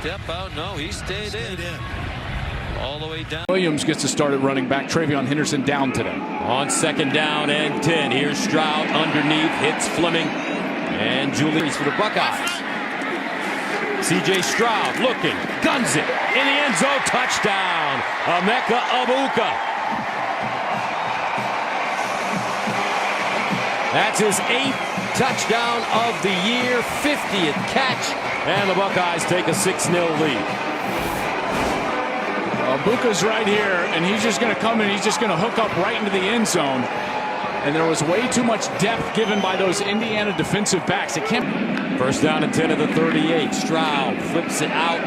Speaker 12: Step out. No, he stayed in. All the way down.
Speaker 11: Williams gets to start at running back. Travion Henderson down today.
Speaker 10: On 2nd down and 10. Here's Stroud underneath. Hits Fleming. And Julius for the Buckeyes. C.J. Stroud looking, guns it, in the end zone, touchdown, Emeka Egbuka. That's his 8th touchdown of the year, 50th catch, and the Buckeyes take a 6-0 lead.
Speaker 11: Egbuka's right here, and he's just going to come in, he's just going to hook up right into the end zone. And there was way too much depth given by those Indiana defensive backs. It can't.
Speaker 10: 1st down and 10 at the 38. Stroud flips it out,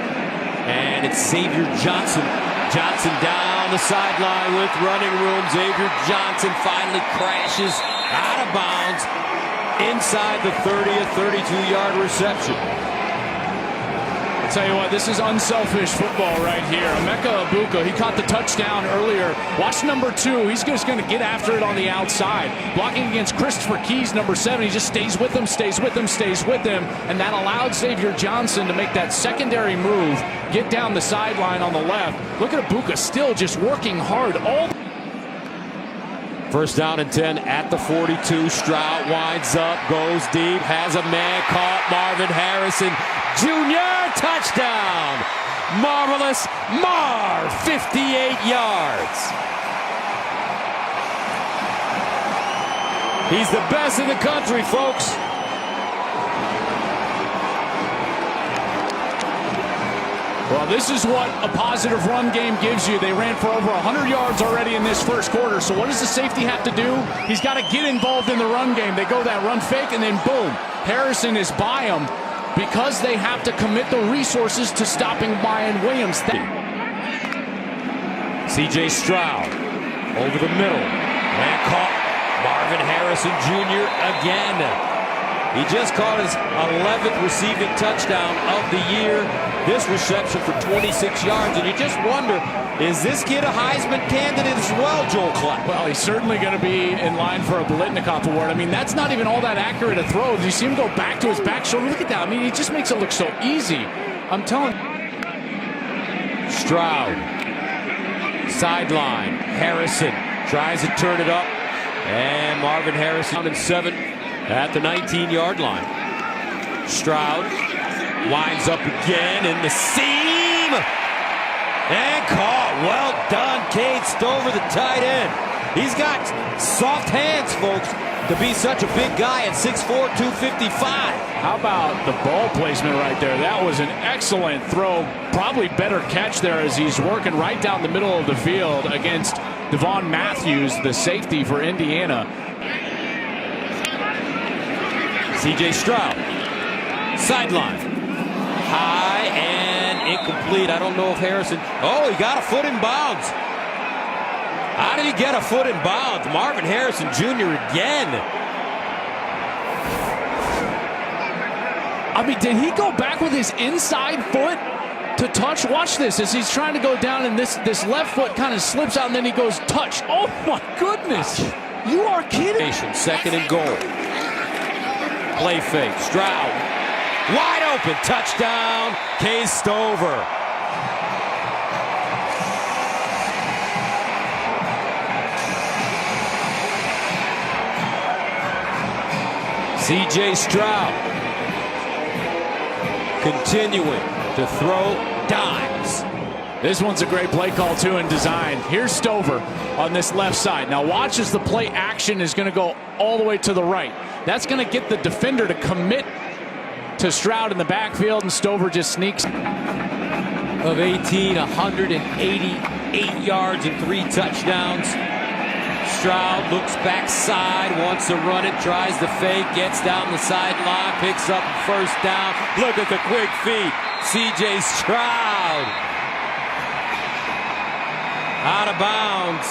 Speaker 10: and it's Xavier Johnson. Johnson down the sideline with running room. Xavier Johnson finally crashes out of bounds inside the 30th, 32-yard reception.
Speaker 11: I'll tell you what, this is unselfish football right here. Emeka Egbuka, he caught the touchdown earlier. Watch number 2. He's just going to get after it on the outside. Blocking against Christopher Keys, number 7. He just stays with him, stays with him, stays with him. And that allowed Xavier Johnson to make that secondary move, get down the sideline on the left. Look at Egbuka still just working hard all.
Speaker 10: 1st down and 10 at the 42. Stroud winds up, goes deep, has a man caught. Marvin Harrison Jr. touchdown. Marvelous Marv, 58 yards. He's the best in the country, folks.
Speaker 11: Well, this is what a positive run game gives you. They ran for over 100 yards already in this first quarter. So what does the safety have to do? He's got to get involved in the run game. They go that run fake, and then boom, Harrison is by him because they have to commit the resources to stopping Brian Williams.
Speaker 10: C.J. Stroud over the middle. And caught Marvin Harrison Jr. again. He just caught his 11th receiving touchdown of the year. This reception for 26 yards. And you just wonder, is this kid a Heisman candidate as well, Joel Klatt?
Speaker 11: Well, he's certainly going to be in line for a Biletnikoff Award. I mean, that's not even all that accurate a throw. You see him go back to his back shoulder. Look at that. I mean, he just makes it look so easy. I'm telling you.
Speaker 10: Stroud. Sideline. Harrison tries to turn it up. And Marvin Harrison down in 7 at the 19-yard line. Stroud winds up again in the seam. And caught. Well done, Cade Stover, the tight end. He's got soft hands, folks, to be such a big guy at 6'4", 255.
Speaker 11: How about the ball placement right there? That was an excellent throw. Probably better catch there as he's working right down the middle of the field against Devon Matthews, the safety for Indiana.
Speaker 10: C.J. Stroud. Sideline. High and incomplete. I don't know if Harrison... Oh, he got a foot in bounds. How did he get a foot in bounds? Marvin Harrison Jr. again.
Speaker 11: I mean, did he go back with his inside foot to touch? Watch this as he's trying to go down and this left foot kind of slips out and then he goes touch. Oh my goodness. You are kidding.
Speaker 10: 2nd and goal. Play fake. Stroud. Wide open. Touchdown. Cade Stover. C.J. Stroud continuing to throw dimes.
Speaker 11: This one's a great play call, too, in design. Here's Stover on this left side. Now watch as the play action is going to go all the way to the right. That's going to get the defender to commit to Stroud in the backfield, and Stover just sneaks.
Speaker 10: Of 18, 188 yards and 3 touchdowns. Stroud looks backside, wants to run it, tries the fake, gets down the sideline, picks up first down. Look at the quick feet. C.J. Stroud. Out of bounds.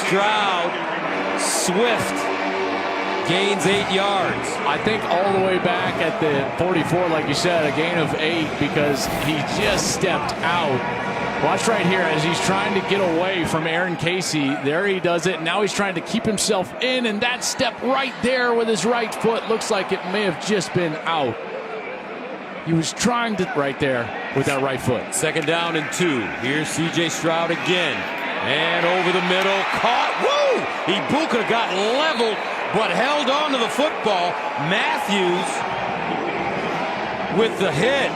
Speaker 10: Stroud, swift, gains 8 yards.
Speaker 11: I think all the way back at the 44, like you said, a gain of 8 because he just stepped out. Watch right here as he's trying to get away from Aaron Casey. There he does it. Now he's trying to keep himself in, and that step right there with his right foot looks like it may have just been out. He was trying to right there with that right foot.
Speaker 10: 2nd down and 2. Here's C.J. Stroud again. And over the middle, caught. Woo! Ibuka got leveled, but held on to the football. Matthews with the hit.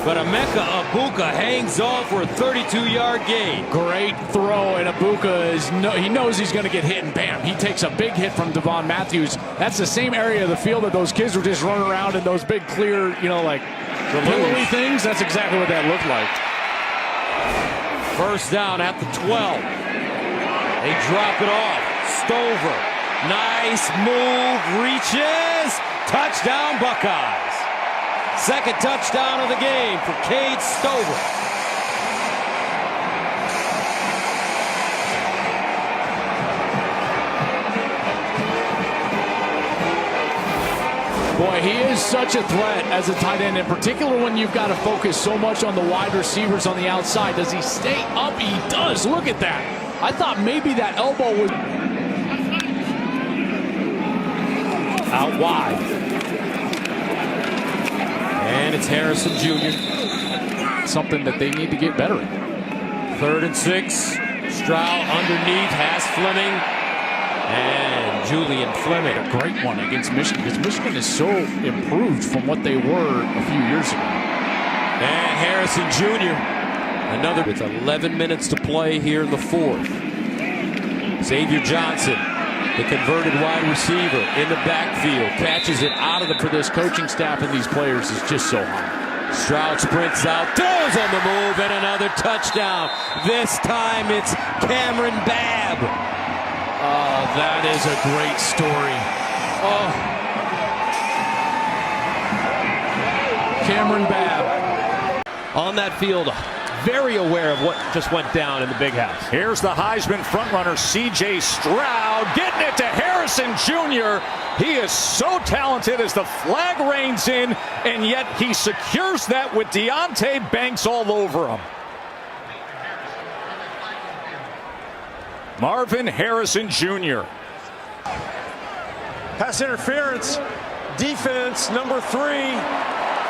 Speaker 10: But Emeka Ibuka hangs on for a 32-yard gain.
Speaker 11: Great throw, and Ibuka he knows he's going to get hit, and bam, he takes a big hit from Devon Matthews. That's the same area of the field that those kids were just running around in those big clear, like pillowy things. That's exactly what that looked like.
Speaker 10: 1st down at the 12. They drop it off. Stover, nice move, reaches, touchdown Buckeyes. 2nd touchdown of the game for Cade Stover.
Speaker 11: Boy, he is such a threat as a tight end, in particular when you've got to focus so much on the wide receivers on the outside. Does he stay up? He does. Look at that. I thought maybe that elbow was
Speaker 10: out wide. And it's Harrison Jr.
Speaker 11: Something that they need to get better at.
Speaker 10: 3rd and 6. Stroud underneath, has Fleming. And Julian Fleming.
Speaker 11: A great one against Michigan, because Michigan is so improved from what they were a few years ago.
Speaker 10: And Harrison Jr. Another with 11 minutes to play here in the 4th. Xavier Johnson, the converted wide receiver in the backfield, catches it out of for this coaching staff and these players is just so high. Stroud sprints out, throws on the move, and another touchdown. This time it's Cameron Babb.
Speaker 11: Oh, that is a great story. Oh, Cameron Babb
Speaker 14: on that field, very aware of what just went down in the big house.
Speaker 15: Here's the Heisman frontrunner, C.J. Stroud, getting it to Harrison Jr. He is so talented as the flag reins in, and yet he secures that with Deonte Banks all over him. Marvin Harrison Jr.
Speaker 16: Pass interference, defense, number 3.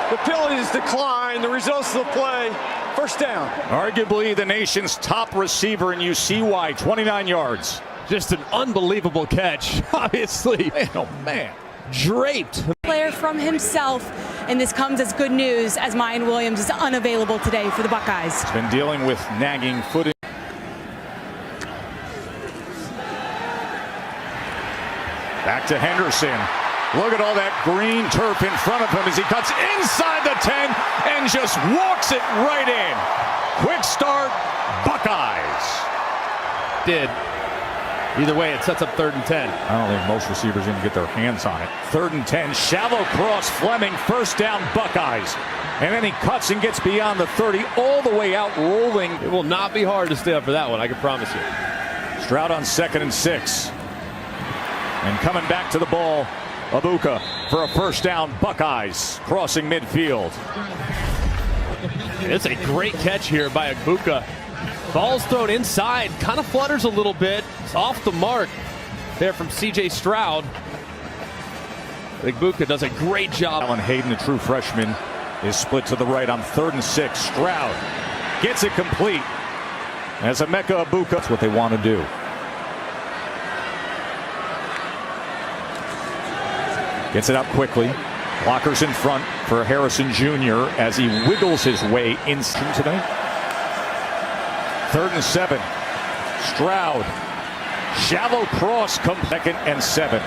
Speaker 16: The penalties decline, the results of the play. 1st down.
Speaker 15: Arguably the nation's top receiver, and you see why. 29 yards.
Speaker 14: Just an unbelievable catch, obviously.
Speaker 15: Man, oh man.
Speaker 14: Draped.
Speaker 3: Player from himself, and this comes as good news as Mayan Williams is unavailable today for the Buckeyes.
Speaker 15: He's been dealing with nagging foot. Back to Henderson. Look at all that green turf in front of him as he cuts inside the 10 and just walks it right in. Quick start, Buckeyes.
Speaker 14: Did. Either way, it sets up 3rd and 10.
Speaker 15: I don't think most receivers even get their hands on it. 3rd and 10, shallow cross, Fleming, 1st down, Buckeyes. And then he cuts and gets beyond the 30, all the way out, rolling.
Speaker 14: It will not be hard to stay up for that one, I can promise you.
Speaker 15: Stroud on 2nd and 6. And coming back to the ball, Ibuka for a 1st down, Buckeyes crossing midfield.
Speaker 14: It's a great catch here by Ibuka. Ball's thrown inside, kind of flutters a little bit. It's off the mark there from C.J. Stroud. Ibuka does a great job.
Speaker 15: Alan Hayden, the true freshman, is split to the right on 3rd and 6. Stroud gets it complete. As Emeka Ibuka, that's what they want to do. Gets it up quickly. Blockers in front for Harrison Jr. as he wiggles his way in today. 3rd and 7. Stroud. Shallow cross comes 2nd and 7.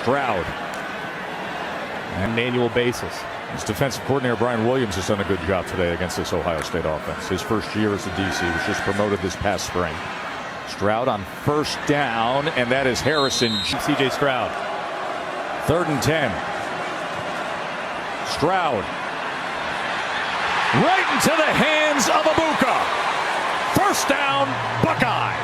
Speaker 15: Stroud.
Speaker 14: On an annual basis.
Speaker 15: His defensive coordinator Brian Williams has done a good job today against this Ohio State offense. His first year as a DC, was just promoted this past spring. Stroud on 1st down, and that is Harrison.
Speaker 14: CJ Stroud.
Speaker 15: 3rd and 10. Stroud. Right into the hands of Ibuka. 1st down, Buckeyes.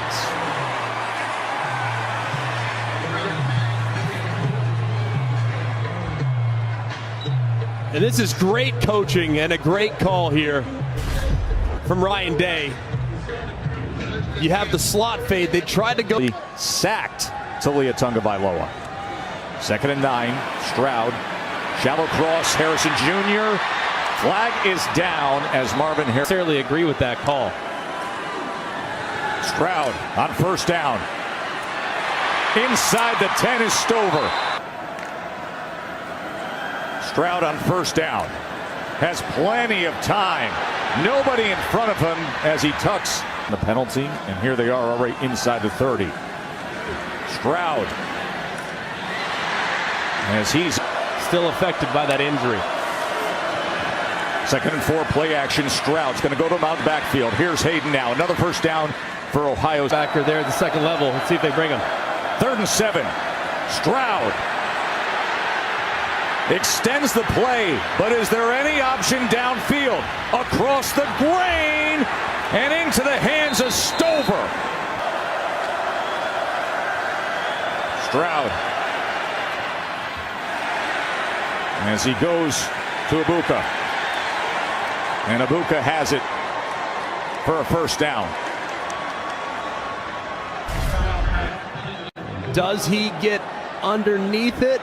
Speaker 14: And this is great coaching and a great call here from Ryan Day. You have the slot fade. They tried to go.
Speaker 15: Sacked Talia Tungavailoa. 2nd and 9. Stroud. Shallow cross. Harrison Jr. Flag is down as Marvin Harrison.
Speaker 14: Necessarily agree with that call.
Speaker 15: Stroud on 1st down. Inside the 10 is Stover. Stroud on 1st down. Has plenty of time. Nobody in front of him as he tucks the penalty. And here they are already inside the 30. Stroud. As he's
Speaker 14: still affected by that injury.
Speaker 15: 2nd and 4, play action. Stroud's going to go to him out the backfield. Here's Hayden now. Another 1st down for Ohio.
Speaker 14: Backer there at the 2nd level. Let's see if they bring him.
Speaker 15: 3rd and 7. Stroud extends the play, but is there any option downfield? Across the grain and into the hands of Stover. Stroud. As he goes to Ibuka. And Ibuka has it for a 1st down.
Speaker 14: Does he get underneath it?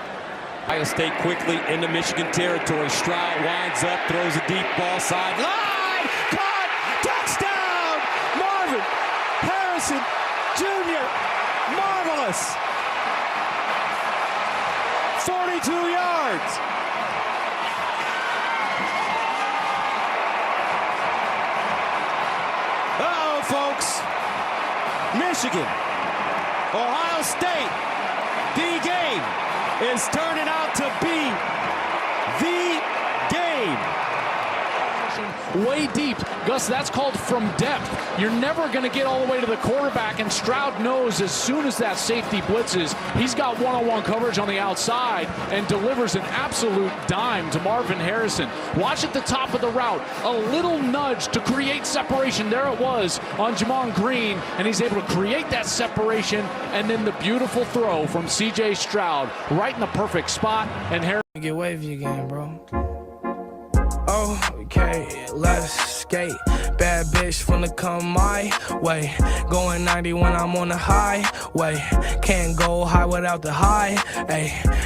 Speaker 10: Ohio State quickly into Michigan territory. Stroud winds up, throws a deep ball sideline. Caught! Touchdown! Marvin Harrison Jr. Marvelous! 42 yards. Uh-oh, folks. Michigan, Ohio State, the game is turning out to be the game.
Speaker 11: Way deep. Gus, that's called from depth. You're never going to get all the way to the quarterback, and Stroud knows as soon as that safety blitzes, he's got one-on-one coverage on the outside and delivers an absolute dime to Marvin Harrison. Watch at the top of the route. A little nudge to create separation. There it was on Jamon Green, and he's able to create that separation, and then the beautiful throw from C.J. Stroud right in the perfect spot, and Harrison.
Speaker 17: Get wavy again, bro. Okay, let's skate. Bad bitch finna come my way. Going 90 when I'm on the highway. Can't go high without the high. Ay.